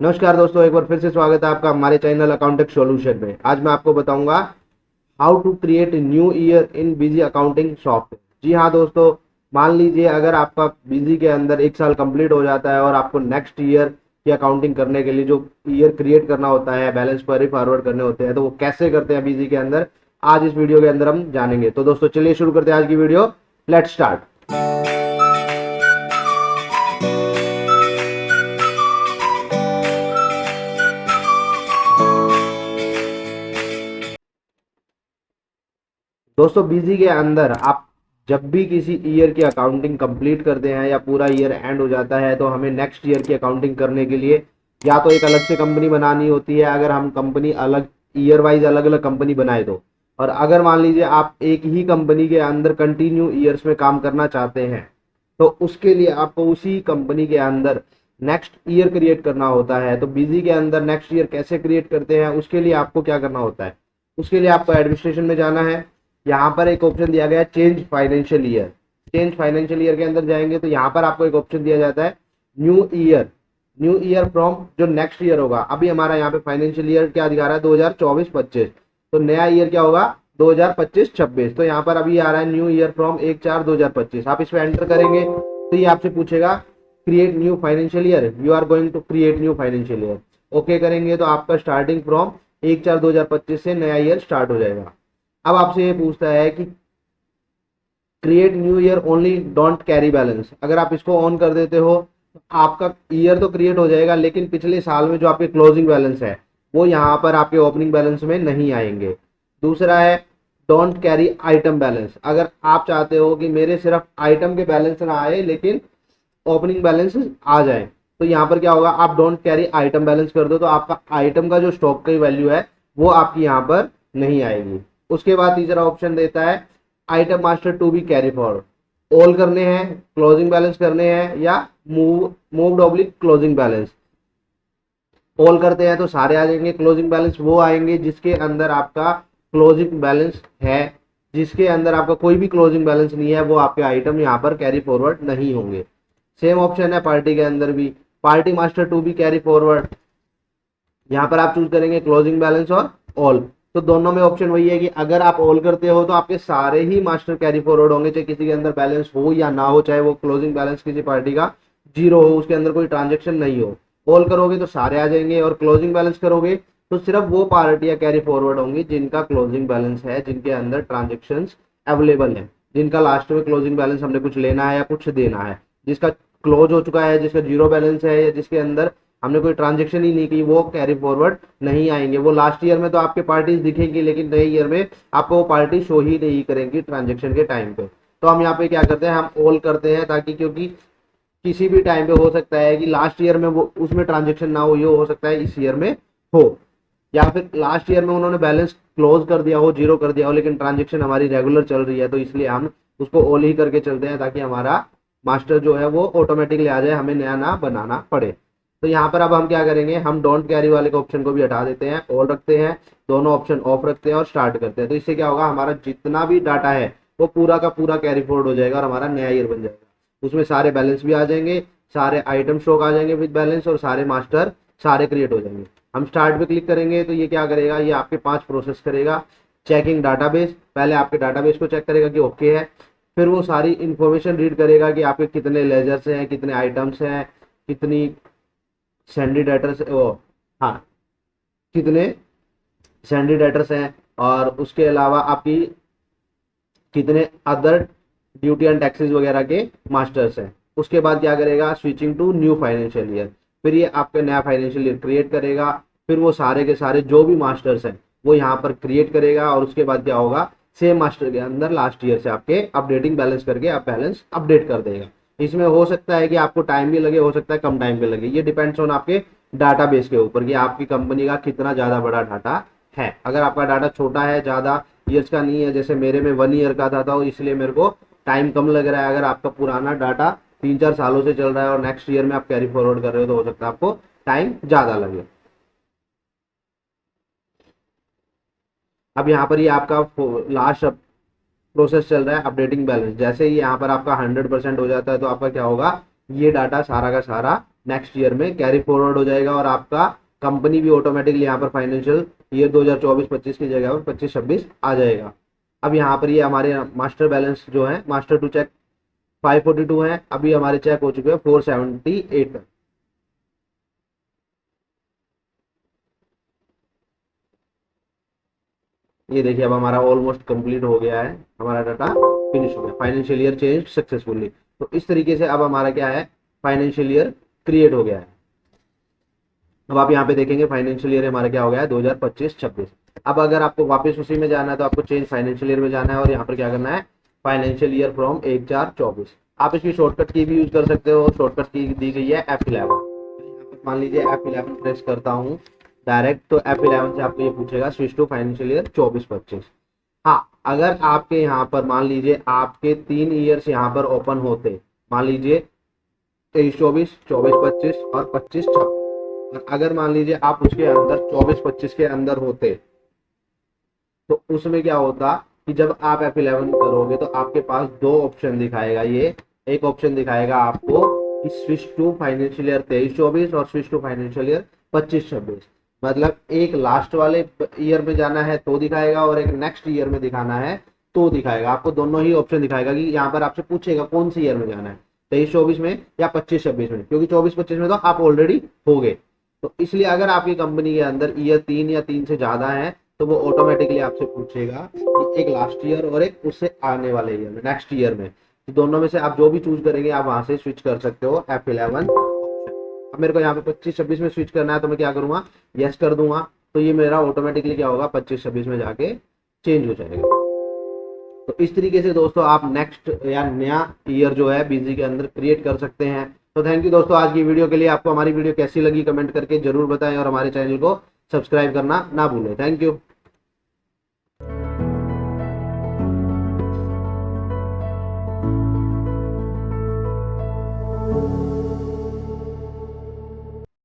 नमस्कार दोस्तों, एक बार फिर से स्वागत है आपका हमारे चैनल अकाउंटिंग सॉल्यूशन में। आज मैं आपको बताऊंगा how to create new year in busy accounting software. जी हाँ दोस्तों, मान लीजिए अगर आपका बिजी के अंदर एक साल कंप्लीट हो जाता है और आपको नेक्स्ट ईयर की अकाउंटिंग करने के लिए जो ईयर क्रिएट करना होता है, बैलेंस क्वेरी फॉरवर्ड करने होते हैं, तो वो कैसे करते हैं बिजी के अंदर, आज इस वीडियो के अंदर हम जानेंगे। तो दोस्तों चलिए शुरू करते हैं आज की वीडियो। Let's start. दोस्तों बिजी के अंदर आप जब भी किसी ईयर की अकाउंटिंग कंप्लीट करते हैं या पूरा ईयर एंड हो जाता है, तो हमें नेक्स्ट ईयर की अकाउंटिंग करने के लिए या तो एक अलग से कंपनी बनानी होती है, अगर हम कंपनी अलग ईयर वाइज अलग अलग कंपनी बनाए तो। और अगर मान लीजिए आप एक ही कंपनी के अंदर कंटिन्यू ईयर्स में काम करना चाहते हैं, तो उसके लिए आपको उसी कंपनी के अंदर नेक्स्ट ईयर क्रिएट करना होता है। तो बिजी के अंदर नेक्स्ट ईयर कैसे क्रिएट करते हैं, उसके लिए आपको क्या करना होता है, उसके लिए आपको एडमिनिस्ट्रेशन में जाना है। यहाँ पर एक ऑप्शन दिया गया है change financial year. Change financial year के अंदर जाएंगे तो यहाँ पर आपको एक ऑप्शन दिया जाता है new year. New year from जो नेक्स्ट ईयर होगा। अभी हमारा यहाँ पे फाइनेंशियल ईयर क्या दिखा रहा है, 2024-25। तो नया ईयर क्या होगा, 2025-26। तो यहाँ पर अभी आ रहा है न्यू ईयर फ्रॉम 1/4/2025। आप इस पर एंटर करेंगे तो ये आपसे पूछेगा create new financial year, you are going to create new financial year. Okay करेंगे तो आपका स्टार्टिंग फ्रॉम 1/4/2025 से नया ईयर स्टार्ट हो जाएगा। अब आपसे ये पूछता है कि create new year only don't carry balance. अगर आप इसको ऑन कर देते हो तो आपका ईयर तो क्रिएट हो जाएगा, लेकिन पिछले साल में जो आपके क्लोजिंग बैलेंस है वो यहाँ पर आपके ओपनिंग बैलेंस में नहीं आएंगे। दूसरा है डोंट कैरी आइटम बैलेंस। अगर आप चाहते हो कि मेरे सिर्फ आइटम के बैलेंस ना आए लेकिन ओपनिंग बैलेंस आ जाए, तो यहाँ पर क्या होगा, आप डोंट कैरी आइटम बैलेंस कर दो तो आपका आइटम का जो स्टॉक की वैल्यू है वो आपकी यहाँ पर नहीं आएगी। उसके बाद तीसरा ऑप्शन देता है item master to be carry forward. All करने हैं, क्लोजिंग बैलेंस करने हैं, या moved oblique closing balance. All करते हैं तो सारे आ जाएंगे, क्लोजिंग बैलेंस वो आएंगे जिसके अंदर आपका क्लोजिंग बैलेंस है। जिसके अंदर आपका कोई भी क्लोजिंग बैलेंस नहीं है वो आपके आइटम यहाँ पर कैरी फॉरवर्ड नहीं होंगे। सेम ऑप्शन है पार्टी के अंदर भी, party master to be carry forward. यहाँ पर आप चूज करेंगे क्लोजिंग बैलेंस और ऑल। तो दोनों में ऑप्शन वही है कि अगर आप ऑल करते हो तो आपके सारे ही मास्टर कैरी फॉरवर्ड होंगे, चाहे किसी के अंदर बैलेंस हो या ना हो, चाहे वो क्लोजिंग बैलेंस किसी पार्टी का जीरो हो, उसके अंदर कोई ट्रांजेक्शन नहीं हो। ऑल करोगे तो सारे आ जाएंगे, और क्लोजिंग बैलेंस करोगे तो सिर्फ वो पार्टियां कैरी फॉरवर्ड होंगी जिनका क्लोजिंग बैलेंस है, जिनके अंदर ट्रांजेक्शन अवेलेबल है, जिनका लास्ट में क्लोजिंग बैलेंस हमने कुछ लेना है या कुछ देना है। जिसका क्लोज हो चुका है, जिसका जीरो बैलेंस है, या जिसके अंदर हमने कोई ट्रांजेक्शन ही नहीं की, वो कैरी फॉरवर्ड नहीं आएंगे। वो लास्ट ईयर में तो आपके पार्टीज दिखेंगी लेकिन नए ईयर में आपको वो पार्टी शो ही नहीं करेंगी ट्रांजेक्शन के टाइम पे। तो हम यहाँ पे क्या करते हैं, हम ऑल करते हैं, ताकि क्योंकि किसी भी टाइम पे हो सकता है कि लास्ट ईयर में वो उसमें ट्रांजेक्शन ना हो, ये हो सकता है इस ईयर में हो, या फिर लास्ट ईयर में उन्होंने बैलेंस क्लोज कर दिया हो, जीरो कर दिया हो, लेकिन ट्रांजेक्शन हमारी रेगुलर चल रही है, तो इसलिए हम उसको ऑल ही करके चलते हैं ताकि हमारा मास्टर जो है वो ऑटोमेटिकली आ जाए, हमें नया ना बनाना पड़े। तो यहाँ पर अब हम क्या करेंगे, हम डोंट कैरी वाले के ऑप्शन को भी हटा देते हैं, ऑल रखते हैं, दोनों ऑप्शन ऑफ रखते हैं और स्टार्ट करते हैं। तो इससे क्या होगा, हमारा जितना भी डाटा है वो पूरा का पूरा कैरी फॉरवर्ड हो जाएगा और हमारा नया ईयर बन जाएगा। उसमें सारे बैलेंस भी आ जाएंगे, सारे आइटम स्टॉक आ जाएंगे विद बैलेंस, और सारे मास्टर सारे क्रिएट हो जाएंगे। हम स्टार्ट पे क्लिक करेंगे तो ये क्या करेगा, ये आपके 5 प्रोसेस करेगा। चेकिंग डाटाबेस, पहले आपके डाटाबेस को चेक करेगा कि ओके है, फिर वो सारी इंफॉर्मेशन रीड करेगा कि आपके कितने लेजर्स हैं, कितने आइटम्स हैं, कितनी सैंडी डेटर्स, ओ हाँ, कितने सैंडी डेटर्स हैं, और उसके अलावा आपकी कितने अदर ड्यूटी एंड टैक्सेस वगैरह के मास्टर्स हैं। उसके बाद क्या करेगा, switching to new financial year, फिर ये आपका नया फाइनेंशियल ईयर क्रिएट करेगा। फिर वो सारे के सारे जो भी मास्टर्स हैं वो यहाँ पर क्रिएट करेगा, और उसके बाद क्या होगा, सेम मास्टर के अंदर लास्ट ईयर से आपके अपडेटिंग बैलेंस करके आप बैलेंस अपडेट कर देगा। इसमें हो सकता है कि आपको टाइम भी लगे, हो सकता है कम टाइम पे लगे, ये डिपेंड्स ऑन आपके डाटाबेस के ऊपर कि आपकी कंपनी का कितना ज़्यादा बड़ा डाटा है। अगर आपका डाटा छोटा है, ज़्यादा ईयर्स का नहीं है, जैसे मेरे में 1 ईयर का था, तो इसलिए मेरे को टाइम कम लग रहा है। अगर आपका पुराना डाटा 3-4 सालों से चल रहा है और नेक्स्ट ईयर में आप कैरी फॉरवर्ड कर रहे हो, तो हो सकता है आपको टाइम ज़्यादा लगे। अब यहाँ पर ये आपका लास्ट प्रोसेस चल रहा है अपडेटिंग बैलेंस। जैसे ही यहाँ पर आपका 100% हो जाता है तो आपका क्या होगा, ये डाटा सारा का सारा नेक्स्ट ईयर में कैरी फॉरवर्ड हो जाएगा और आपका कंपनी भी ऑटोमेटिकली यहाँ पर फाइनेंशियल ईयर 2024-25 की जगह पर 25-26 आ जाएगा। अब यहाँ पर ये हमारे मास्टर बैलेंस जो है, मास्टर टू चेक 542 है, अभी हमारे चेक हो चुके हैं 478 तक। ये देखिए अब हमारा ऑलमोस्ट कंप्लीट हो गया है, हमारा डाटा फिनिश हो गया, फाइनेंशियल ईयर चेंज सक्सेसफुली। तो इस तरीके से अब हमारा क्या है, फाइनेंशियल ईयर क्रिएट हो गया है। अब आप यहाँ पे देखेंगे फाइनेंशियल ईयर हमारा क्या हो गया है 2025-26। अब अगर आपको वापस उसी में जाना है तो आपको चेंज फाइनेंशियल ईयर में जाना है और यहाँ पर क्या करना है, फाइनेंशियल ईयर फ्रॉम 1/4/24। आप इसकी शॉर्टकट की भी यूज कर सकते हो, शॉर्टकट की दी गई है F11। मान लीजिए F11 प्रेस करता हूँ डायरेक्ट, तो F11 से आपको ये पूछेगा स्विच टू फाइनेंशियल ईयर 24-25। हाँ, अगर आपके यहाँ पर मान लीजिए आपके 3 ईयर्स यहाँ पर ओपन होते, मान लीजिए 23-24, 24-25 और 25-26, अगर मान लीजिए आप उसके अंदर 24-25 के अंदर होते तो उसमें क्या होता कि जब आप F11 करोगे तो आपके पास 2 ऑप्शन दिखाएगा। ये एक ऑप्शन दिखाएगा आपको कि स्विच टू फाइनेंशियल ईयर 23-24 और स्विच टू फाइनेंशियल ईयर 25-26, मतलब एक लास्ट वाले ईयर में जाना है तो दिखाएगा और एक नेक्स्ट ईयर में दिखाना है तो दिखाएगा। आपको दोनों ही ऑप्शन दिखाएगा कि यहाँ पर आपसे पूछेगा कौन सी ईयर में जाना है, 23-24 में या 25-26 में, क्योंकि 24-25 में तो आप ऑलरेडी हो गए। तो इसलिए अगर आपकी कंपनी के अंदर ईयर 3 या 3 से ज्यादा है तो वो ऑटोमेटिकली आपसे पूछेगा कि एक लास्ट ईयर और एक उससे आने वाले ईयर में, नेक्स्ट ईयर में, तो दोनों में से आप जो भी चूज करेंगे आप वहां से स्विच कर सकते हो F11। अब मेरे को यहाँ पे 25-26 में स्विच करना है तो मैं क्या करूंगा, यस कर दूंगा, तो ये मेरा ऑटोमेटिकली क्या होगा 25-26 में जाके चेंज हो जाएगा। तो इस तरीके से दोस्तों आप नेक्स्ट या नया ईयर जो है बीजी के अंदर क्रिएट कर सकते हैं। तो थैंक यू दोस्तों आज की वीडियो के लिए। आपको हमारी वीडियो कैसी लगी कमेंट करके जरूर बताएं और हमारे चैनल को सब्सक्राइब करना ना भूलें। Thank you.